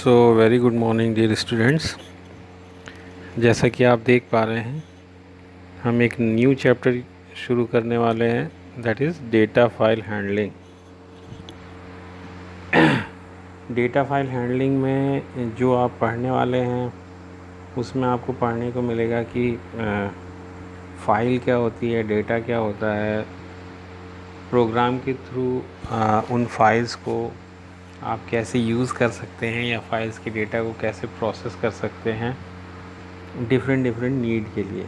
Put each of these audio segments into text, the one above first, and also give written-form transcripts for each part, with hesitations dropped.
सो very good morning dear students. जैसा कि आप देख पा रहे हैं, हम एक न्यू चैप्टर शुरू करने वाले हैं, that is data file handling. Data file handling में जो आप पढ़ने वाले हैं उसमें आपको पढ़ने को मिलेगा कि फ़ाइल क्या होती है, डेटा क्या होता है, प्रोग्राम के थ्रू उन फाइल्स को आप कैसे यूज़ कर सकते हैं या फाइल्स के डेटा को कैसे प्रोसेस कर सकते हैं डिफरेंट नीड के लिए।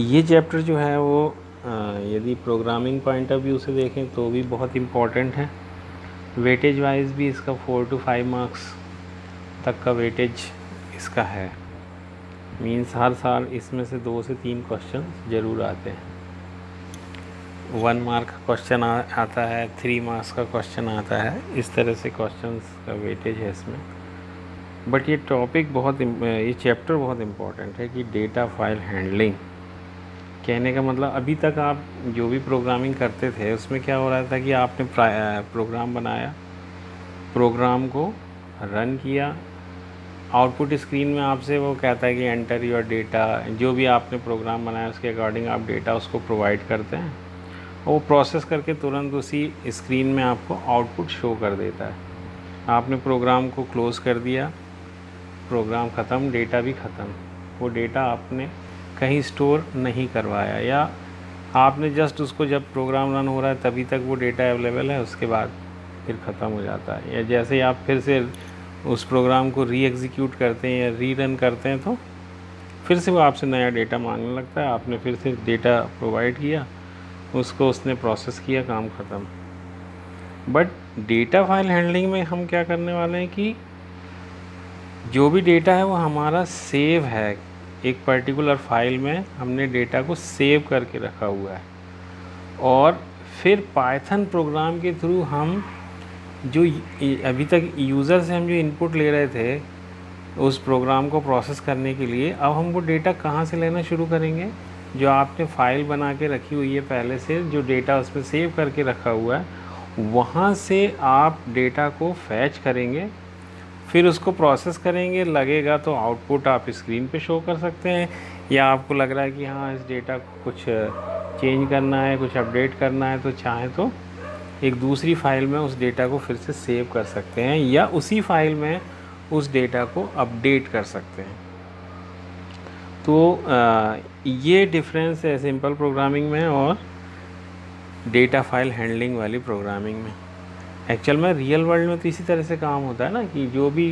ये चैप्टर जो है वो यदि प्रोग्रामिंग पॉइंट ऑफ व्यू से देखें तो भी बहुत इम्पॉर्टेंट है। वेटेज वाइज भी इसका 4 to 5 मार्क्स तक का वेटेज इसका है। मीन्स हर साल इसमें से 2 से 3 क्वेश्चन ज़रूर आते हैं। 1 मार्क का क्वेश्चन आता है, 3 मार्क्स का क्वेश्चन आता है, इस तरह से क्वेश्चंस का वेटेज है इसमें। बट ये टॉपिक ये चैप्टर बहुत इम्पॉर्टेंट है कि डेटा फाइल हैंडलिंग। कहने का मतलब अभी तक आप जो भी प्रोग्रामिंग करते थे उसमें क्या हो रहा था कि आपने प्रोग्राम बनाया, प्रोग्राम को रन किया, आउटपुट स्क्रीन में आपसे वो कहता है कि एंटर योर डेटा। जो भी आपने प्रोग्राम बनाया उसके अकॉर्डिंग आप डेटा उसको प्रोवाइड करते हैं और वो प्रोसेस करके तुरंत उसी स्क्रीन में आपको आउटपुट शो कर देता है। आपने प्रोग्राम को क्लोज़ कर दिया, प्रोग्राम ख़त्म, डेटा भी ख़त्म। वो डेटा आपने कहीं स्टोर नहीं करवाया या आपने जस्ट उसको जब प्रोग्राम रन हो रहा है तभी तक वो डेटा अवेलेबल है, उसके बाद फिर ख़त्म हो जाता है। या जैसे ही आप फिर से उस प्रोग्राम को री एग्जीक्यूट करते हैं या री रन करते हैं तो फिर से वो आपसे नया डेटा मांगने लगता है। आपने फिर से डेटा प्रोवाइड किया, उसको उसने प्रोसेस किया, काम ख़त्म। बट डेटा फाइल हैंडलिंग में हम क्या करने वाले हैं कि जो भी डेटा है वो हमारा सेव है, एक पर्टिकुलर फाइल में हमने डेटा को सेव करके रखा हुआ है और फिर पाइथन प्रोग्राम के थ्रू हम जो अभी तक यूज़र से हम जो इनपुट ले रहे थे उस प्रोग्राम को प्रोसेस करने के लिए, अब हम वो डेटा कहाँ से लेना शुरू करेंगे? जो आपने फ़ाइल बना के रखी हुई है पहले से, जो डेटा उसमें सेव करके रखा हुआ है, वहाँ से आप डेटा को फैच करेंगे, फिर उसको प्रोसेस करेंगे। लगेगा तो आउटपुट आप स्क्रीन पे शो कर सकते हैं, या आपको लग रहा है कि हाँ इस डेटा को कुछ चेंज करना है, कुछ अपडेट करना है, तो चाहे तो एक दूसरी फाइल में उस डेटा को फिर से सेव कर सकते हैं या उसी फाइल में उस डेटा को अपडेट कर सकते हैं। तो ये डिफरेंस है सिंपल प्रोग्रामिंग में और डेटा फाइल हैंडलिंग वाली प्रोग्रामिंग में। एक्चुअल में रियल वर्ल्ड में तो इसी तरह से काम होता है ना कि जो भी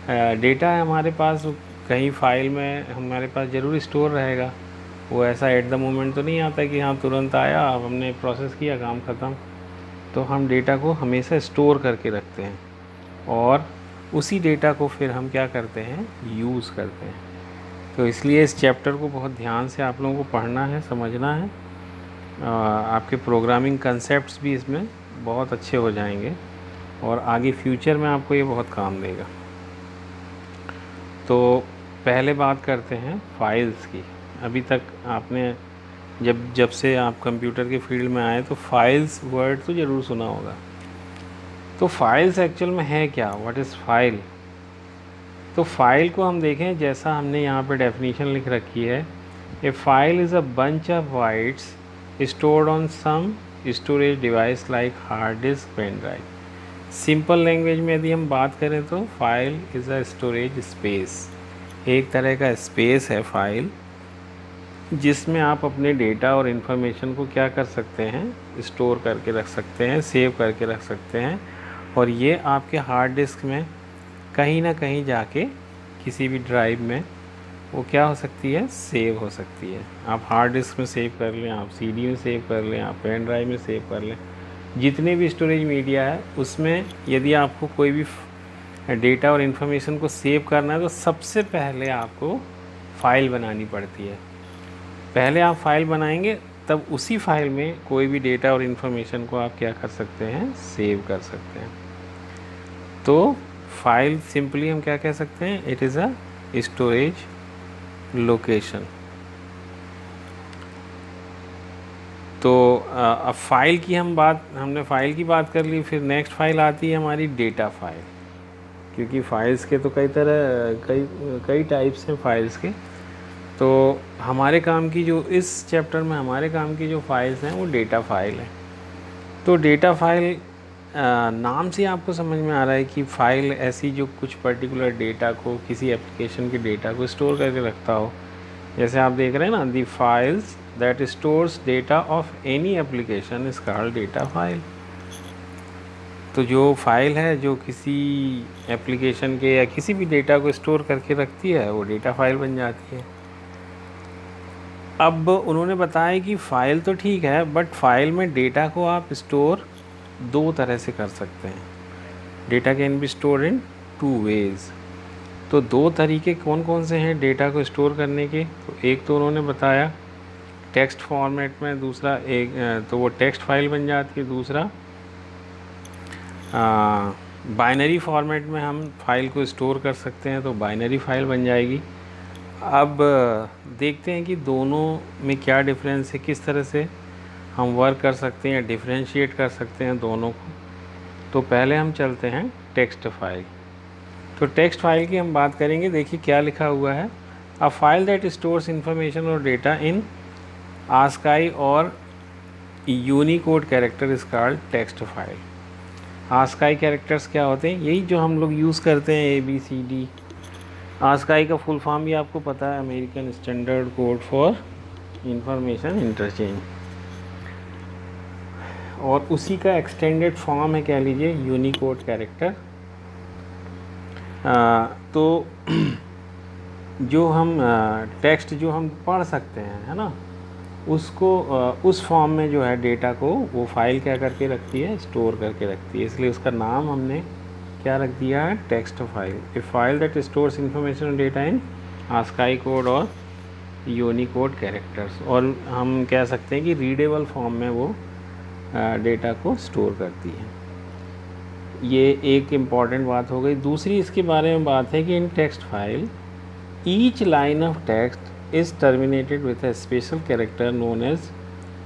डेटा है हमारे पास कहीं फाइल में हमारे पास ज़रूर स्टोर रहेगा। वो ऐसा एट द मोमेंट तो नहीं आता कि हाँ तुरंत आया, अब हमने प्रोसेस किया, काम ख़त्म। तो हम डेटा को हमेशा स्टोर करके रखते हैं और उसी डेटा को फिर हम क्या करते हैं, यूज़ करते हैं। तो इसलिए इस चैप्टर को बहुत ध्यान से आप लोगों को पढ़ना है, समझना है। आपके प्रोग्रामिंग कंसेप्ट्स भी इसमें बहुत अच्छे हो जाएंगे और आगे फ्यूचर में आपको ये बहुत काम देगा। तो पहले बात करते हैं फाइल्स की। अभी तक आपने जब से आप कंप्यूटर के फील्ड में आए तो फाइल्स वर्ड तो ज़रूर सुना होगा। तो फाइल्स एक्चुअल में है क्या, व्हाट इज़ फाइल? तो फाइल को हम देखें, जैसा हमने यहाँ पे डेफिनेशन लिख रखी है, a file is a bunch of bytes stored on some storage device like hard disk, pen drive। Simple language में यदि हम बात करें तो file is a storage space, एक तरह का स्पेस है फाइल जिसमें आप अपने डेटा और इन्फॉर्मेशन को क्या कर सकते हैं, स्टोर करके रख सकते हैं, सेव करके रख सकते हैं। और ये आपके हार्ड डिस्क में कहीं ना कहीं जाके किसी भी ड्राइव में वो क्या हो सकती है, सेव हो सकती है। आप हार्ड डिस्क में सेव कर लें, आप सीडी में सेव कर लें, आप पेन ड्राइव में सेव कर लें, जितने भी स्टोरेज मीडिया है उसमें यदि आपको कोई भी डेटा और इन्फॉर्मेशन को सेव करना है तो सबसे पहले आपको फ़ाइल बनानी पड़ती है। पहले आप फाइल बनाएंगे तब उसी फाइल में कोई भी डेटा और इन्फॉर्मेशन को आप क्या कर सकते हैं, सेव कर सकते हैं। तो फाइल सिंपली हम क्या कह सकते हैं, it is a storage location. तो अब हमने फ़ाइल की बात कर ली, फिर नेक्स्ट फाइल आती है हमारी डेटा फाइल। क्योंकि फ़ाइल्स के तो कई टाइप्स हैं फ़ाइल्स के। तो हमारे काम की जो इस चैप्टर में हमारे काम की जो फ़ाइल्स हैं वो डेटा फ़ाइल है। तो डेटा फ़ाइल नाम से आपको समझ में आ रहा है कि फ़ाइल ऐसी जो कुछ पर्टिकुलर डेटा को, किसी एप्लीकेशन के डेटा को स्टोर करके रखता हो। जैसे आप देख रहे हैं ना, the files that stores data of any application is called data file. तो जो फाइल है जो किसी एप्लीकेशन के या किसी भी डेटा को स्टोर करके रखती है वो डेटा फाइल बन जाती है। अब उन्होंने बताया कि फ़ाइल तो ठीक है, बट फाइल में डेटा को आप स्टोर दो तरह से कर सकते हैं। Data can be store in two ways. तो दो तरीके कौन कौन से हैं डेटा को स्टोर करने के? तो एक तो उन्होंने बताया टेक्स्ट फॉर्मेट में, दूसरा तो वो टेक्स्ट फाइल बन जाती है, दूसरा बाइनरी फॉर्मेट में हम फाइल को स्टोर कर सकते हैं, तो बाइनरी फाइल बन जाएगी। अब देखते हैं कि दोनों में क्या डिफरेंस है, किस तरह से हम वर्क कर सकते हैं, डिफरेंशिएट कर सकते हैं दोनों को। तो पहले हम चलते हैं टेक्स्ट फाइल। तो टेक्स्ट फाइल की हम बात करेंगे। देखिए क्या लिखा हुआ है, a file that stores information और डेटा इन आस्काई और Unicode character is called text file. ASCII characters क्या होते हैं? यही जो हम लोग यूज़ करते हैं ABCD। आस्काई का फुल फॉर्म भी आपको पता है, American standard code for information interchange, और उसी का एक्सटेंडेड फॉर्म है कह लीजिए यूनिकोड कैरेक्टर। तो जो हम टेक्स्ट जो हम पढ़ सकते हैं, है ना, उसको उस फॉर्म में जो है डेटा को वो फाइल क्या करके रखती है, स्टोर करके रखती है। इसलिए उसका नाम हमने क्या रख दिया है, text file. A file that stores information data in ASCII code और यूनिकोड कैरेक्टर्स। और हम कह सकते हैं कि रीडेबल फॉर्म में वो डेटा को स्टोर करती है। ये एक इम्पॉर्टेंट बात हो गई। दूसरी इसके बारे में बात है कि in text file each line of text is terminated with a special character known as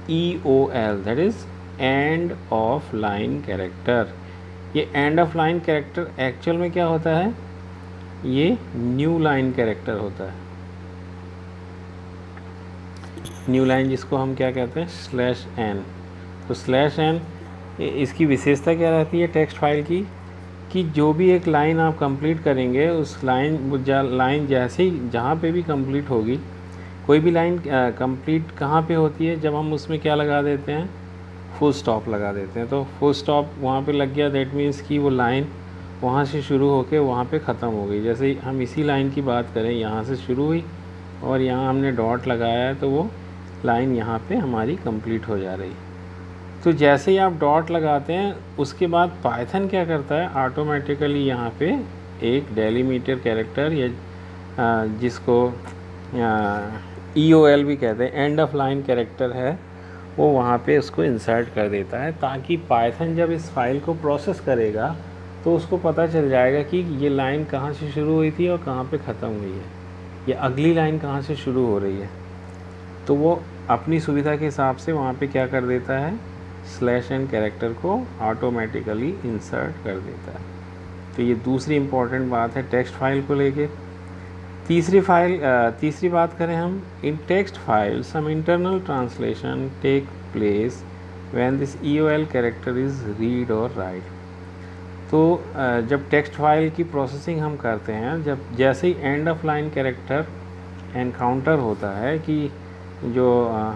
EOL, that is end of line character। ये end of line character actual में क्या होता है, ये न्यू लाइन कैरेक्टर होता है। न्यू लाइन जिसको हम क्या कहते हैं, /n। तो /n इसकी विशेषता क्या रहती है टेक्स्ट फाइल की, कि जो भी एक लाइन आप कंप्लीट करेंगे उस लाइन जैसे ही जहाँ पे भी कंप्लीट होगी, कोई भी लाइन कंप्लीट कहाँ पे होती है, जब हम उसमें क्या लगा देते हैं, फुल स्टॉप लगा देते हैं। तो फुल स्टॉप वहाँ पे लग गया, दैट मीन्स कि वो लाइन वहाँ से शुरू होके वहाँ पे ख़त्म हो गई। जैसे हम इसी लाइन की बात करें, यहाँ से शुरू हुई और यहाँ हमने डॉट लगाया है, तो वो लाइन यहाँ पे हमारी कंप्लीट हो जा रही। तो जैसे ही आप डॉट लगाते हैं उसके बाद पाइथन क्या करता है, ऑटोमेटिकली यहाँ पे एक डेलीमीटर कैरेक्टर या जिसको EOL भी कहते हैं, एंड ऑफ लाइन कैरेक्टर है, वो वहाँ पे उसको इंसर्ट कर देता है, ताकि पाइथन जब इस फाइल को प्रोसेस करेगा तो उसको पता चल जाएगा कि ये लाइन कहाँ से शुरू हुई थी और कहाँ पे ख़त्म हुई है, या अगली लाइन कहाँ से शुरू हो रही है। तो वो अपनी सुविधा के हिसाब से वहाँ पे क्या कर देता है, /n कैरेक्टर को ऑटोमेटिकली इंसर्ट कर देता है। तो ये दूसरी इम्पॉर्टेंट बात है टेक्स्ट फाइल को लेके। तीसरी बात करें हम, in text file some internal translation take place when this EOL character is read और राइट। तो जब टेक्स्ट फाइल की प्रोसेसिंग हम करते हैं, जब जैसे ही end of line character encounter होता है कि जो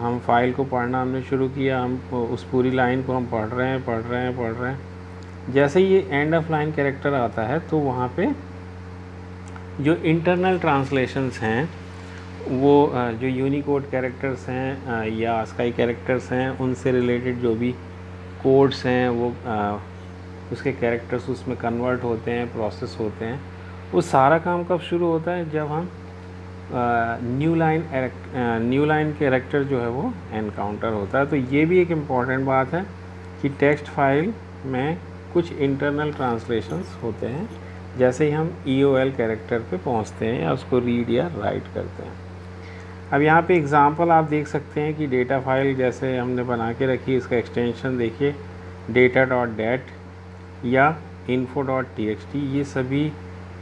हम फाइल को पढ़ना हमने शुरू किया, हम उस पूरी लाइन को हम पढ़ रहे हैं, जैसे ही ये एंड ऑफ लाइन कैरेक्टर आता है तो वहाँ पे जो इंटरनल ट्रांसलेशंस हैं, वो जो यूनिकोड कैरेक्टर्स हैं या आस्काई कैरेक्टर्स हैं, उनसे रिलेटेड जो भी कोड्स हैं वो उसके कैरेक्टर्स उसमें कन्वर्ट होते हैं, प्रोसेस होते हैं। वो सारा काम कब शुरू होता है, जब हम न्यू लाइन कैरेक्टर जो है वो एनकाउंटर होता है। तो ये भी एक इम्पॉर्टेंट बात है कि टेक्स्ट फाइल में कुछ इंटरनल ट्रांसलेशंस होते हैं जैसे ही हम EOL कैरेक्टर पे पहुंचते हैं या उसको रीड या राइट करते हैं। अब यहाँ पे एग्ज़ाम्पल आप देख सकते हैं कि डेटा फाइल जैसे हमने बना के रखी, इसका एक्सटेंशन देखिए data.dat या info.txt, ये सभी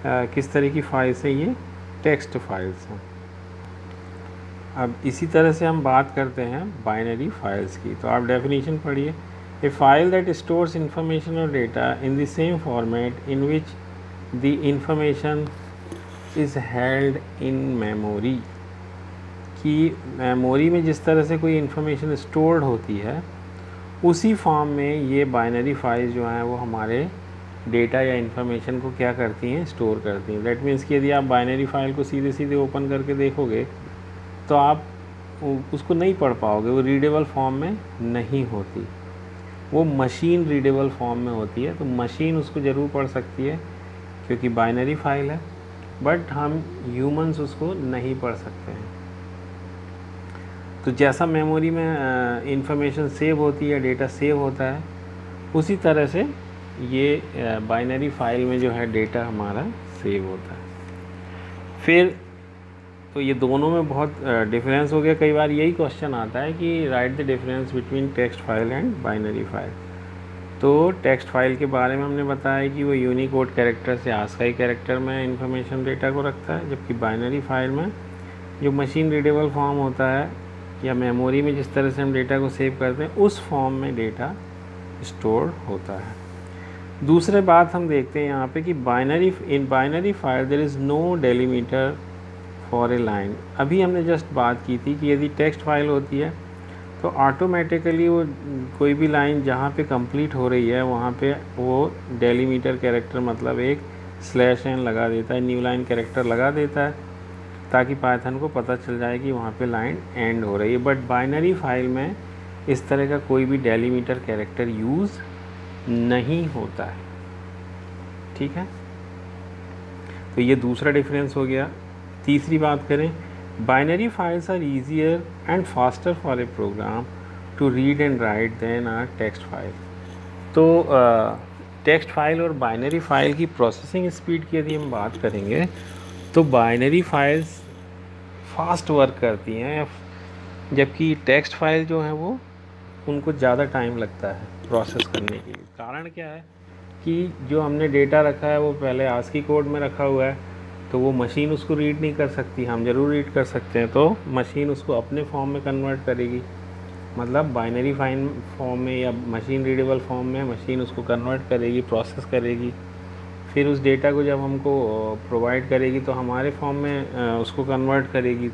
किस तरह की फाइल्स हैं? ये टेक्स्ट फाइल्स हैं। अब इसी तरह से हम बात करते हैं बाइनरी फाइल्स की। तो आप डेफिनेशन पढ़िए। ए फाइल दैट स्टोर्स इंफॉर्मेशन और data in the same format in which the information is held in memory, कि मेमोरी में जिस तरह से कोई इन्फॉर्मेशन स्टोर्ड होती है उसी फॉर्म में ये बाइनरी फाइल्स जो हैं वो हमारे डेटा या इन्फॉर्मेशन को क्या करती हैं? स्टोर करती हैं। दैट मीन्स कि यदि आप बाइनरी फाइल को सीधे सीधे ओपन करके देखोगे तो आप उसको नहीं पढ़ पाओगे, वो रीडेबल फॉर्म में नहीं होती, वो मशीन रीडेबल फॉर्म में होती है। तो मशीन उसको ज़रूर पढ़ सकती है क्योंकि बाइनरी फाइल है, बट हम ह्यूमंस उसको नहीं पढ़ सकते हैं। तो जैसा मेमोरी में इंफॉर्मेशन सेव होती है, डेटा सेव होता है, उसी तरह से ये बाइनरी फाइल में जो है डेटा हमारा सेव होता है। फिर तो ये दोनों में बहुत डिफरेंस हो गया। कई बार यही क्वेश्चन आता है कि right the difference between text file and binary file. तो टेक्स्ट फाइल के बारे में हमने बताया कि वो यूनिकोड कैरेक्टर से आस्काई कैरेक्टर में इंफॉर्मेशन डेटा को रखता है, जबकि बाइनरी फाइल में जो मशीन रीडेबल फॉर्म होता है या मेमोरी में जिस तरह से हम डेटा को सेव करते हैं उस फॉर्म में डेटा स्टोर होता है। दूसरे बात हम देखते हैं यहाँ पे कि in binary file there is no delimiter for a line. अभी हमने जस्ट बात की थी कि यदि टेक्स्ट फाइल होती है तो ऑटोमेटिकली वो कोई भी लाइन जहाँ पे कंप्लीट हो रही है वहाँ पे वो डेलीमीटर कैरेक्टर मतलब एक /n लगा देता है, न्यू लाइन कैरेक्टर लगा देता है ताकि पाइथन को पता चल जाए कि वहाँ पे लाइन एंड हो रही है। बट बाइनरी फाइल में इस तरह का कोई भी डेलीमीटर कैरेक्टर यूज़ नहीं होता है। ठीक है, तो ये दूसरा डिफरेंस हो गया। तीसरी बात करें, binary files are easier and faster for a program to read and write than are text file. तो टेक्स्ट फाइल और बाइनरी फाइल की प्रोसेसिंग स्पीड की यदि हम बात करेंगे तो बाइनरी फाइल्स फास्ट वर्क करती हैं, जबकि टेक्स्ट फाइल जो है वो उनको ज़्यादा टाइम लगता है प्रोसेस करने के लिए। कारण क्या है कि जो हमने डेटा रखा है वो पहले आस्की कोड में रखा हुआ है, तो वो मशीन उसको रीड नहीं कर सकती, हम ज़रूर रीड कर सकते हैं। तो मशीन उसको अपने फॉर्म में कन्वर्ट करेगी, मतलब बाइनरी फाइल फॉर्म में या मशीन रीडेबल फॉर्म में मशीन उसको कन्वर्ट करेगी, प्रोसेस करेगी। फिर उस डेटा को जब हमको प्रोवाइड करेगी तो हमारे फॉर्म में उसको कन्वर्ट करेगी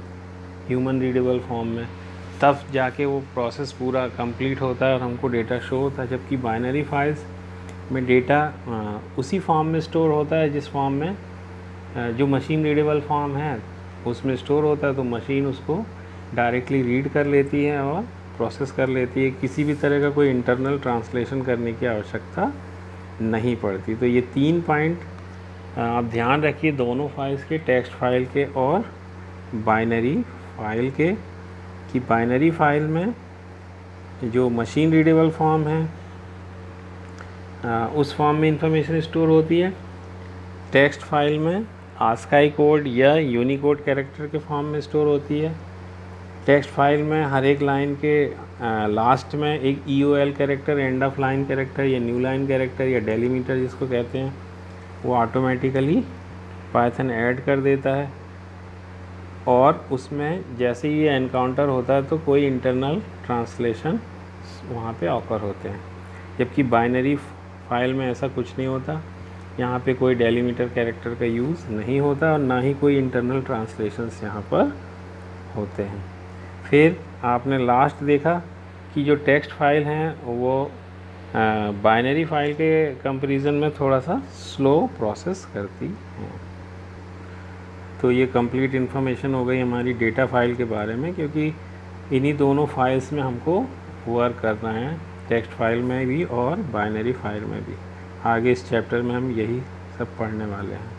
ह्यूमन रीडेबल फॉर्म में, तब जाके वो प्रोसेस पूरा कंप्लीट होता है और हमको डेटा शो होता है। जबकि बाइनरी फाइल्स में डेटा उसी फॉर्म में स्टोर होता है जिस फॉर्म में जो मशीन रीडेबल फॉर्म है उसमें स्टोर होता है, तो मशीन उसको डायरेक्टली रीड कर लेती है और प्रोसेस कर लेती है। किसी भी तरह का कोई इंटरनल ट्रांसलेशन करने की आवश्यकता नहीं पड़ती। तो ये 3 पॉइंट आप ध्यान रखिए दोनों फाइल्स के, टेक्स्ट फाइल के और बाइनरी फाइल के, कि बाइनरी फाइल में जो मशीन रीडेबल फॉर्म है उस फॉर्म में इंफॉर्मेशन स्टोर होती है। टेक्स्ट फाइल में आस्काई कोड या यूनिकोड कैरेक्टर के फॉर्म में स्टोर होती है। टेक्स्ट फाइल में हर एक लाइन के लास्ट में एक EOL character, and of line character या न्यू लाइन कैरेक्टर या डेलीमीटर जिसको कहते हैं, वो ऑटोमेटिकली पाइथन ऐड कर देता है। और उसमें जैसे ही ये एनकाउंटर होता है तो कोई इंटरनल ट्रांसलेशन वहाँ पे ऑकर होते हैं, जबकि बाइनरी फाइल में ऐसा कुछ नहीं होता। यहाँ पे कोई डेलीमीटर कैरेक्टर का यूज़ नहीं होता और ना ही कोई इंटरनल ट्रांसलेशंस यहाँ पर होते हैं। फिर आपने लास्ट देखा कि जो टेक्स्ट फाइल हैं वो बाइनरी फाइल के कंपैरिजन में थोड़ा सा स्लो प्रोसेस करती हैं। तो ये कंप्लीट इन्फॉर्मेशन हो गई हमारी डेटा फाइल के बारे में, क्योंकि इन्हीं दोनों फाइल्स में हमको वर्क करना है, टेक्स्ट फाइल में भी और बाइनरी फाइल में भी। आगे इस चैप्टर में हम यही सब पढ़ने वाले हैं।